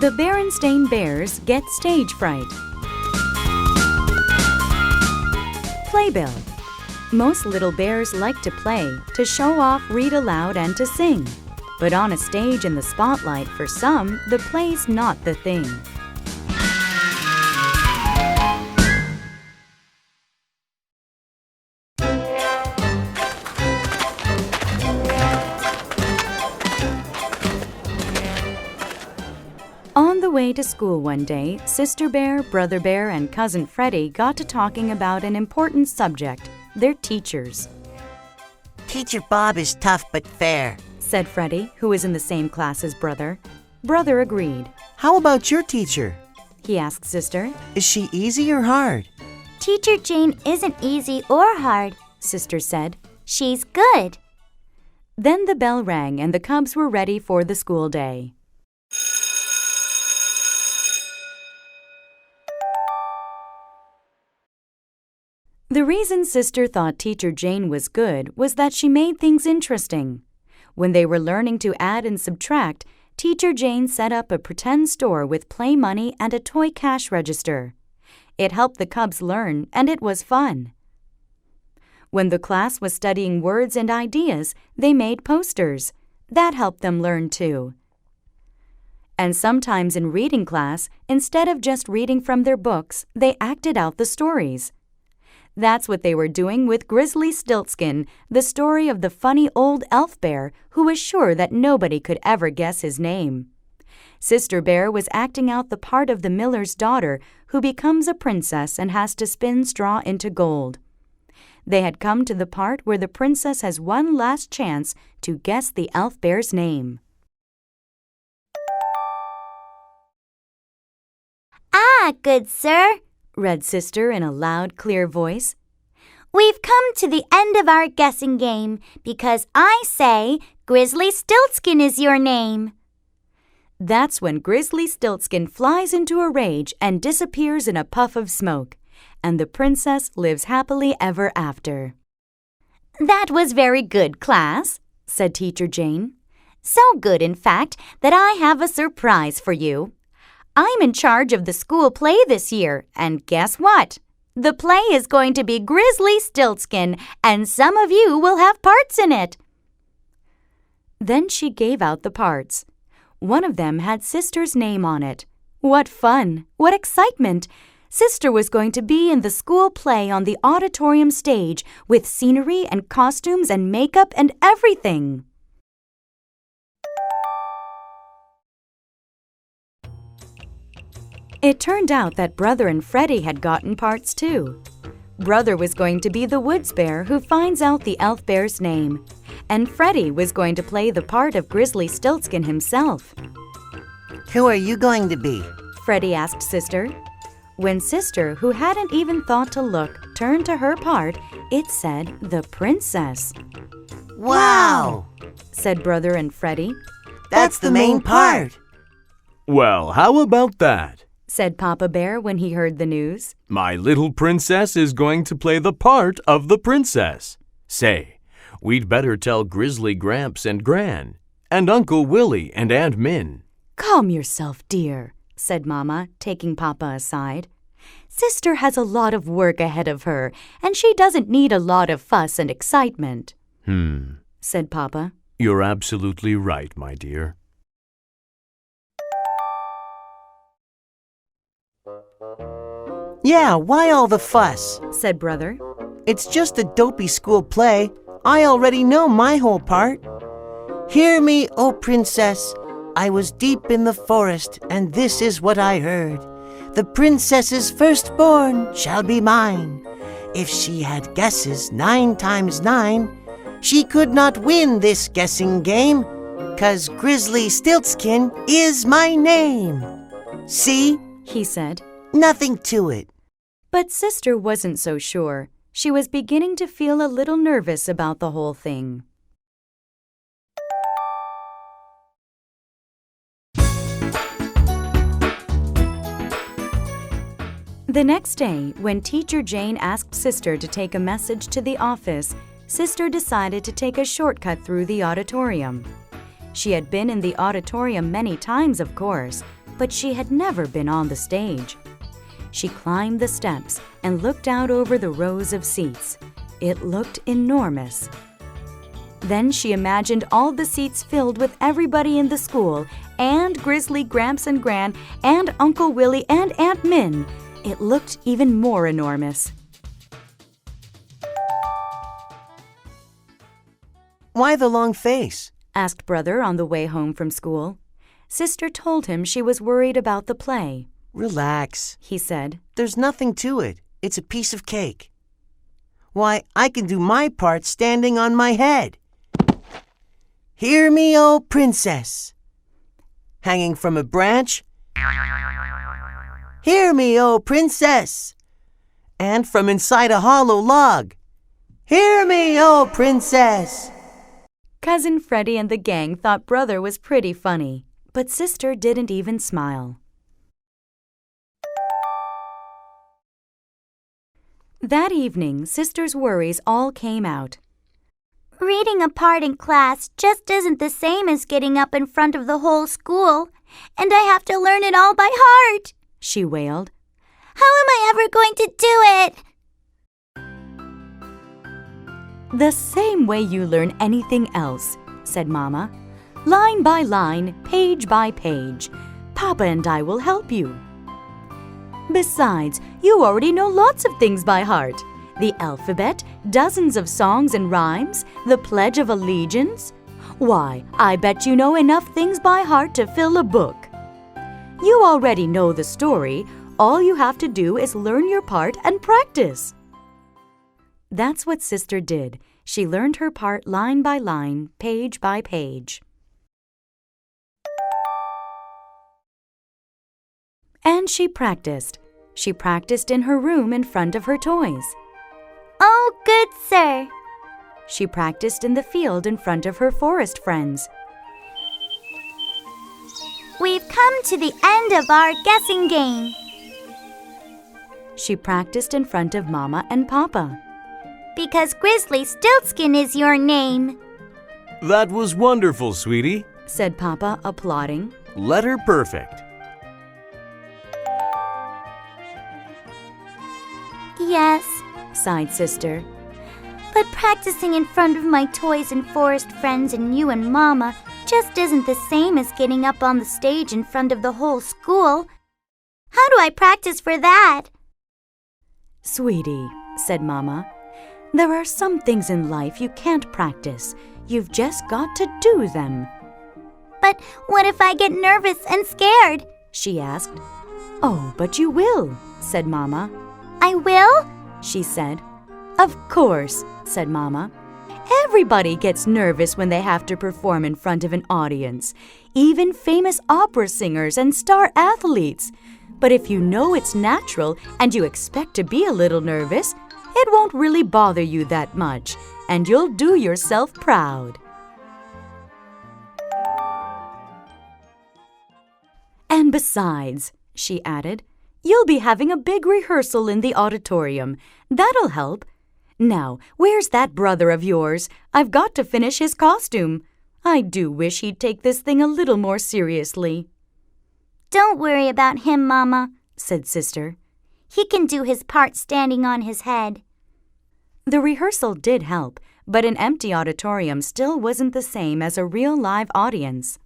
The Berenstain Bears get stage fright. Playbill. Most little bears like to play, to show off, read aloud, and to sing. But on a stage in the spotlight, for some, the play's not the thing. On the way to school one day, Sister Bear, Brother Bear, and Cousin Freddie got to talking about an important subject, their teachers. Teacher Bob is tough but fair, said Freddie, who was in the same class as Brother. Brother agreed. How about your teacher? He asked Sister. Is she easy or hard? Teacher Jane isn't easy or hard, Sister said. She's good. Then the bell rang and the cubs were ready for the school day. The reason Sister thought Teacher Jane was good was that she made things interesting. When they were learning to add and subtract, Teacher Jane set up a pretend store with play money and a toy cash register. It helped the cubs learn, and it was fun. When the class was studying words and ideas, they made posters. That helped them learn too. And sometimes in reading class, instead of just reading from their books, they acted out the stories. That's what they were doing with Grizzly Stiltskin, the story of the funny old elf bear who was sure that nobody could ever guess his name. Sister Bear was acting out the part of the miller's daughter who becomes a princess and has to spin straw into gold. They had come to the part where the princess has one last chance to guess the elf bear's name. Ah, good sir, read Sister in a loud, clear voice. We've come to the end of our guessing game because I say Grizzly Stiltskin is your name. That's when Grizzly Stiltskin flies into a rage and disappears in a puff of smoke, and the princess lives happily ever after. That was very good, class, said Teacher Jane. So good, in fact, that I have a surprise for you. I'm in charge of the school play this year, and guess what? The play is going to be Grizzly Stiltskin, and some of you will have parts in it. Then she gave out the parts. One of them had Sister's name on it. What fun! What excitement! Sister was going to be in the school play on the auditorium stage with scenery and costumes and makeup and everything. It turned out that Brother and Freddie had gotten parts too. Brother was going to be the woods bear who finds out the elf bear's name, and Freddie was going to play the part of Grizzly Stiltskin himself. Who are you going to be? Freddie asked Sister. When Sister, who hadn't even thought to look, turned to her part, it said the princess. Wow! said Brother and Freddie. That's the main part. Well, how about that? said Papa Bear when he heard the news. My little princess is going to play the part of the princess. Say, we'd better tell Grizzly Gramps and Gran, and Uncle Willie and Aunt Min. Calm yourself, dear, said Mama, taking Papa aside. Sister has a lot of work ahead of her, and she doesn't need a lot of fuss and excitement. Said Papa. You're absolutely right, my dear. Yeah, why all the fuss? said Brother. It's just a dopey school play. I already know my whole part. Hear me, O princess. I was deep in the forest, and this is what I heard. The princess's firstborn shall be mine. If she had guesses 9 times 9, she could not win this guessing game, 'cause Grizzly Stiltskin is my name. See? He said. Nothing to it. But Sister wasn't so sure. She was beginning to feel a little nervous about the whole thing. The next day, when Teacher Jane asked Sister to take a message to the office, Sister decided to take a shortcut through the auditorium. She had been in the auditorium many times, of course, but she had never been on the stage. She climbed the steps and looked out over the rows of seats. It looked enormous. Then she imagined all the seats filled with everybody in the school, and Grizzly Gramps and Gran, and Uncle Willie and Aunt Min. It looked even more enormous. Why the long face? Asked Brother on the way home from school. Sister told him she was worried about the play. Relax, he said. There's nothing to it. It's a piece of cake. Why, I can do my part standing on my head. Hear me, O princess. Hanging from a branch. Hear me, O princess. And from inside a hollow log. Hear me, O princess. Cousin Freddie and the gang thought Brother was pretty funny, but Sister didn't even smile. That evening, Sister's worries all came out. Reading a part in class just isn't the same as getting up in front of the whole school, and I have to learn it all by heart, she wailed. How am I ever going to do it? The same way you learn anything else, said Mama. Line by line, page by page. Papa and I will help you. Besides, you already know lots of things by heart. The alphabet, dozens of songs and rhymes, the Pledge of Allegiance. Why, I bet you know enough things by heart to fill a book. You already know the story. All you have to do is learn your part and practice. That's what Sister did. She learned her part line by line, page by page. And she practiced. She practiced in her room in front of her toys. Oh, good sir. She practiced in the field in front of her forest friends. We've come to the end of our guessing game. She practiced in front of Mama and Papa. Because Grizzly Stiltskin is your name. That was wonderful, sweetie, said Papa, applauding. Letter perfect. Yes, sighed Sister. But practicing in front of my toys and forest friends and you and Mama just isn't the same as getting up on the stage in front of the whole school. How do I practice for that? Sweetie, said Mama, there are some things in life you can't practice. You've just got to do them. But what if I get nervous and scared? She asked. Oh, but you will, said Mama. I will? She said. Of course, said Mama. Everybody gets nervous when they have to perform in front of an audience, even famous opera singers and star athletes. But if you know it's natural and you expect to be a little nervous, it won't really bother you that much, and you'll do yourself proud. And besides, she added, you'll be having a big rehearsal in the auditorium. That'll help. Now, where's that brother of yours? I've got to finish his costume. I do wish he'd take this thing a little more seriously. Don't worry about him, Mama, said Sister. He can do his part standing on his head. The rehearsal did help, but an empty auditorium still wasn't the same as a real live audience.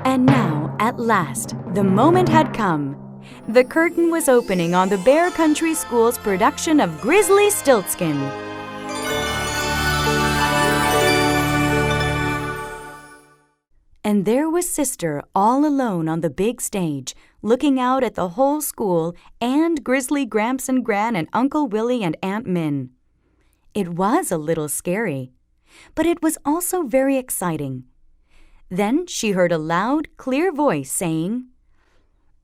And now, at last, the moment had come. The curtain was opening on the Bear Country School's production of Grizzly Stiltskin. And there was Sister all alone on the big stage, looking out at the whole school and Grizzly Gramps and Gran and Uncle Willie and Aunt Min. It was a little scary, but it was also very exciting. Then she heard a loud, clear voice saying,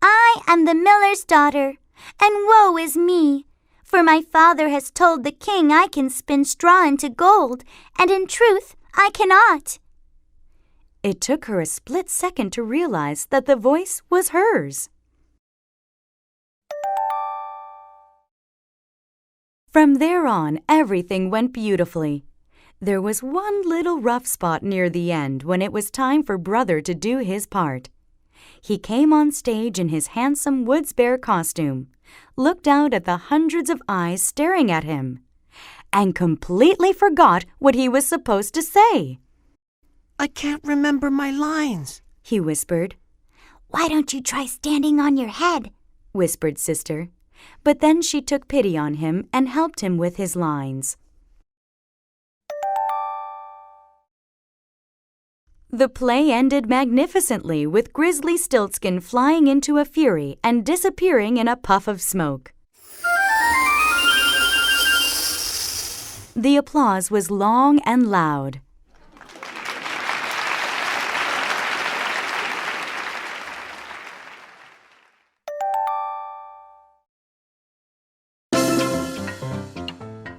I am the miller's daughter, and woe is me, for my father has told the king I can spin straw into gold, and in truth I cannot. It took her a split second to realize that the voice was hers. From there on, everything went beautifully. There was one little rough spot near the end when it was time for Brother to do his part. He came on stage in his handsome woods bear costume, looked out at the hundreds of eyes staring at him, and completely forgot what he was supposed to say. I can't remember my lines, he whispered. Why don't you try standing on your head? Whispered Sister. But then she took pity on him and helped him with his lines. The play ended magnificently with Grizzly Stiltskin flying into a fury and disappearing in a puff of smoke. The applause was long and loud.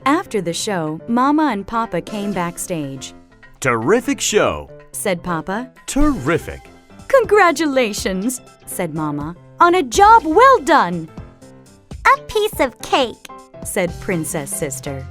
After the show, Mama and Papa came backstage. Terrific show, said Papa. Terrific. Congratulations, said Mama, on a job well done. A piece of cake, said Princess Sister.